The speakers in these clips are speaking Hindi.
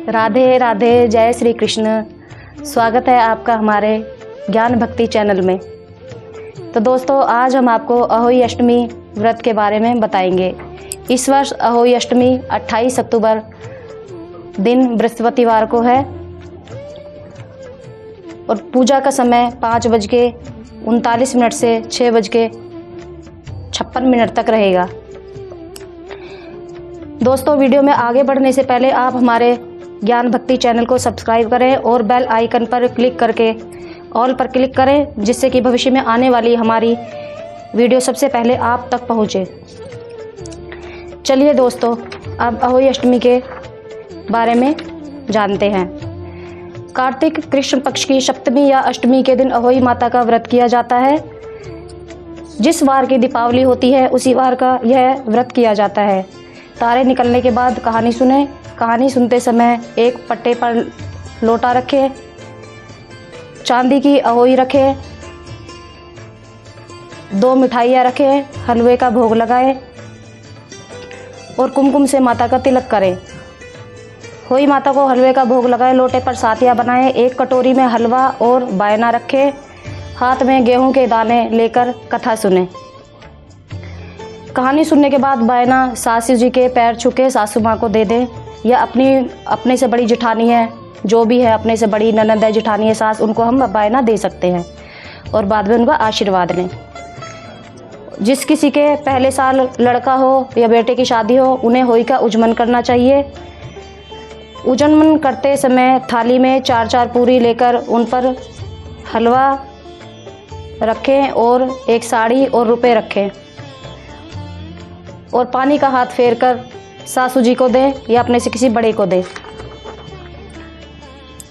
राधे राधे, जय श्री कृष्ण। स्वागत है आपका हमारे ज्ञान भक्ति चैनल में। तो दोस्तों, आज हम आपको अहोई अष्टमी व्रत के बारे में बताएंगे। इस वर्ष अहोई अष्टमी 28 अक्टूबर दिन बृहस्पतिवार को है और पूजा का समय 5:39 से 6:56 तक रहेगा। दोस्तों, वीडियो में आगे बढ़ने से पहले आप हमारे ज्ञान भक्ति चैनल को सब्सक्राइब करें और बेल आइकन पर क्लिक करके ऑल पर क्लिक करें, जिससे कि भविष्य में आने वाली हमारी वीडियो सबसे पहले आप तक पहुंचे। चलिए दोस्तों, अब अहोई अष्टमी के बारे में जानते हैं। कार्तिक कृष्ण पक्ष की सप्तमी या अष्टमी के दिन अहोई माता का व्रत किया जाता है। जिस वार की दीपावली होती है उसी वार का यह व्रत किया जाता है। तारे निकलने के बाद कहानी सुने। कहानी सुनते समय एक पट्टे पर लोटा रखें, चांदी की अहोई रखें, 2 मिठाइयाँ रखें, हलवे का भोग लगाएं और कुमकुम से माता का तिलक करें। होई माता को हलवे का भोग लगाएं, लोटे पर सातिया बनाएं, एक कटोरी में हलवा और बायना रखें, हाथ में गेहूं के दाने लेकर कथा सुने। कहानी सुनने के बाद बायना सासू जी के पैर छूके सासू माँ को दे दें, या अपने से बड़ी जेठानी है, जो भी है अपने से बड़ी ननद है, जेठानी है, सास, उनको हम बायना दे सकते हैं और बाद में उनका आशीर्वाद लें। जिस किसी के पहले साल लड़का हो या बेटे की शादी हो, उन्हें होई का उजमन करना चाहिए। उजमन करते समय थाली में 4-4 पूरी लेकर उन पर हलवा रखें और एक साड़ी और रुपए रखें और पानी का हाथ फेर कर सासू जी को दें या अपने से किसी बड़े को दें।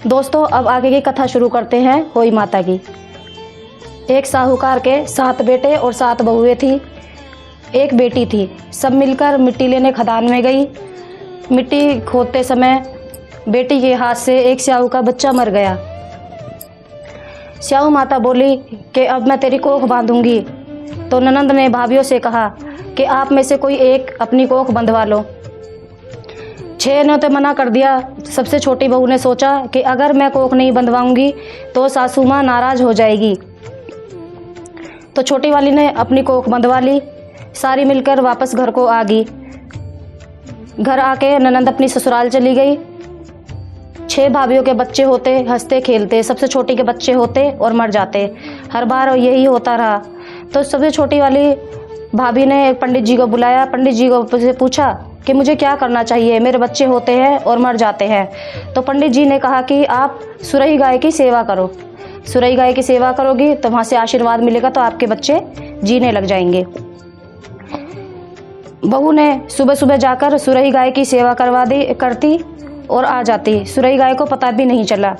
दोस्तों, अब आगे की कथा शुरू करते हैं होई माता की। एक साहूकार के 7 बेटे और 7 बहुएं थी। एक बेटी थी। सब मिलकर मिट्टी लेने खदान में गई। मिट्टी खोदते समय बेटी के हाथ से एक स्याहू का बच्चा मर गया। स्याहू माता बोली कि अब मैं तेरी कोख बांधूंगी। तो ननंद ने भाभियों से कहा कि आप में से कोई एक अपनी कोख बंधवा लो। 6 ने तो मना कर दिया। सबसे छोटी बहू ने सोचा कि अगर मैं कोख नहीं बंधवाऊंगी तो सासू माँ नाराज हो जाएगी। तो छोटी वाली ने अपनी कोख बंधवा ली। सारी मिलकर वापस घर को आ गई। घर आके ननंद अपनी ससुराल चली गई। 6 भाभियों के बच्चे होते, हंसते खेलते, सबसे छोटी के बच्चे होते और मर जाते। हर बार यही होता रहा। तो सबसे छोटी वाली भाभी ने पंडित जी को बुलाया। पंडित जी को से पूछा कि मुझे क्या करना चाहिए, मेरे बच्चे होते हैं और मर जाते हैं। तो पंडित जी ने कहा कि आप सुरही गाय की सेवा करो। सुरही गाय की सेवा करोगी तो वहाँ से आशीर्वाद मिलेगा, तो आपके बच्चे जीने लग जाएंगे। बहू ने सुबह सुबह जाकर सुरही गाय की सेवा करती और आ जाती। सुरही गाय को पता भी नहीं चला।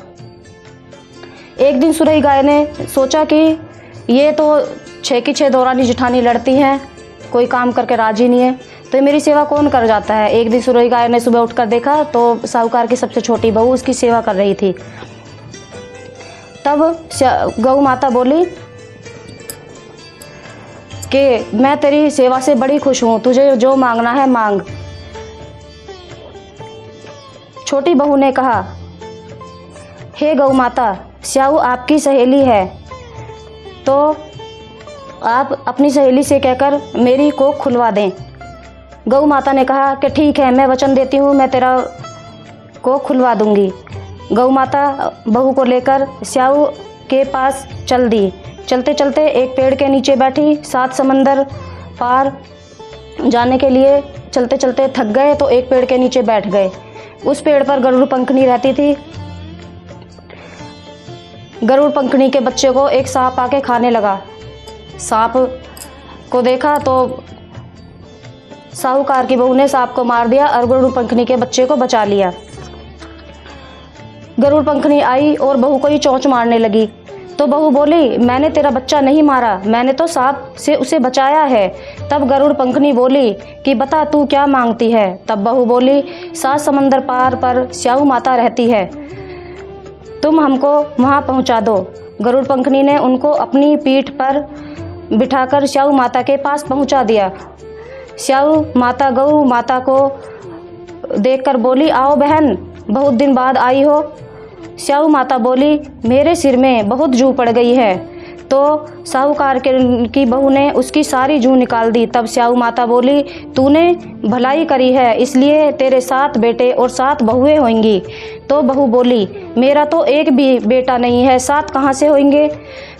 एक दिन सुरही गाय ने सोचा कि ये तो 6 की 6 दौरानी जेठानी लड़ती हैं, कोई काम करके राजी नहीं है, तो मेरी सेवा कौन कर जाता है। एक दिन सुरही गाय ने सुबह उठकर देखा तो साहूकार की सबसे छोटी बहू उसकी सेवा कर रही थी। तब गौ माता बोली कि मैं तेरी सेवा से बड़ी खुश हूँ, तुझे जो मांगना है मांग। छोटी बहू ने कहा, हे गौ माता, स्याऊ आपकी सहेली है, तो आप अपनी सहेली से कहकर मेरी कोख खुलवा दें। गौ माता ने कहा कि ठीक है, मैं वचन देती हूँ, मैं तेरा कोख खुलवा दूंगी। गौ माता बहू को लेकर स्याऊ के पास चल दी। चलते चलते एक पेड़ के नीचे बैठी। 7 समंदर पार जाने के लिए चलते चलते थक गए तो एक पेड़ के नीचे बैठ गए। उस पेड़ पर गरुड़ पंखनी रहती थी। गरुड़ पंखनी के बच्चे को एक सांप आके खाने लगा। सांप को देखा तो साहूकार की बहू ने सांप को मार दिया और गरुड़ पंखनी के बच्चे को बचा लिया। गरुड़ पंखनी आई और बहू को ही चोंच मारने लगी। तो बहू बोली, मैंने तेरा बच्चा नहीं मारा, मैंने तो सांप से उसे बचाया है। तब गरुड़ पंखनी बोली कि बता तू क्या मांगती है। तब बहू बोली, 7 समंदर पार पर स्याऊ माता रहती है, तुम हमको वहाँ पहुँचा दो। गरुड़ पंखनी ने उनको अपनी पीठ पर बिठाकर स्याऊ माता के पास पहुँचा दिया। स्याऊ माता गौ माता को देखकर बोली, आओ बहन, बहुत दिन बाद आई हो। स्याऊ माता बोली, मेरे सिर में बहुत जू पड़ गई है। तो साहूकार की बहू ने उसकी सारी जू निकाल दी। तब स्याऊ माता बोली, तूने भलाई करी है, इसलिए तेरे 7 बेटे और 7 बहुएं होंगी। तो बहू बोली, मेरा तो एक भी बेटा नहीं है, 7 कहाँ से होंगे।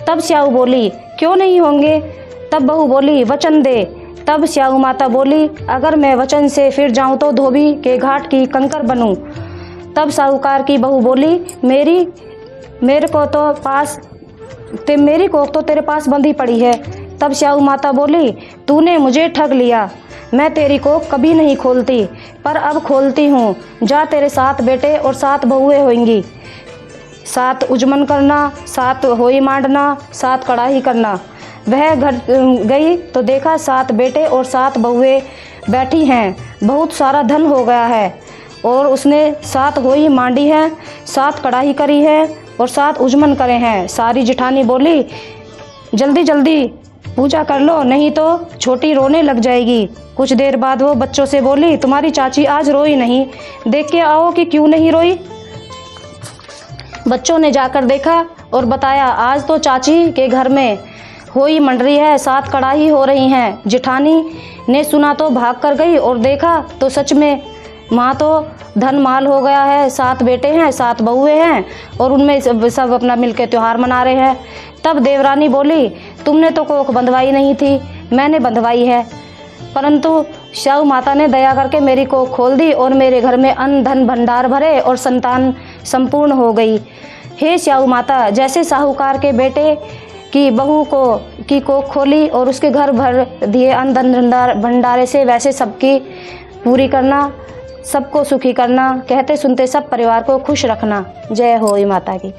तब स्याऊ बोली, क्यों नहीं होंगे। तब बहू बोली, वचन दे। तब स्याऊ माता बोली, अगर मैं वचन से फिर जाऊं तो धोबी के घाट की कंकर बनूं। तब साहूकार की बहू बोली, मेरी कोख तो तेरे पास बंधी पड़ी है। तब स्याऊ माता बोली, तूने मुझे ठग लिया, मैं तेरी कोख कभी नहीं खोलती, पर अब खोलती हूँ। जा, तेरे 7 बेटे और 7 बहुएं होंगी। 7 उजमन करना, 7 होई मांडना, 7 कड़ाही करना। वह घर गई तो देखा 7 बेटे और 7 बहुएं बैठी हैं। बहुत सारा धन हो गया है और उसने 7 होई मांडी है, 7 कड़ाही करी है और 7 उजमन करे हैं। सारी जिठानी बोली, जल्दी जल्दी पूजा कर लो, नहीं तो छोटी रोने लग जाएगी। कुछ देर बाद वो बच्चों से बोली, तुम्हारी चाची आज रोई नहीं, देख के आओ कि क्यों नहीं रोई। बच्चों ने जाकर देखा और बताया, आज तो चाची के घर में होई मंड रही है, 7 कड़ाही हो रही हैं। जिठानी ने सुना तो भाग कर गई और देखा तो सच में माँ तो धन माल हो गया है। 7 बेटे हैं, 7 बहुएं हैं और उनमें सब अपना मिलकर त्यौहार मना रहे हैं। तब देवरानी बोली, तुमने तो कोख बंधवाई नहीं थी, मैंने बंधवाई है, परंतु स्याऊ माता ने दया करके मेरी कोख खोल दी और मेरे घर में अन्न धन भंडार भरे और संतान संपूर्ण हो गई। हे स्याऊ माता, जैसे साहूकार के बेटे की बहू की कोख खोली और उसके घर भर दिए अन्न धन भंडारे से, वैसे सबकी पूरी करना, सबको सुखी करना, कहते सुनते सब परिवार को खुश रखना। जय हो माता की।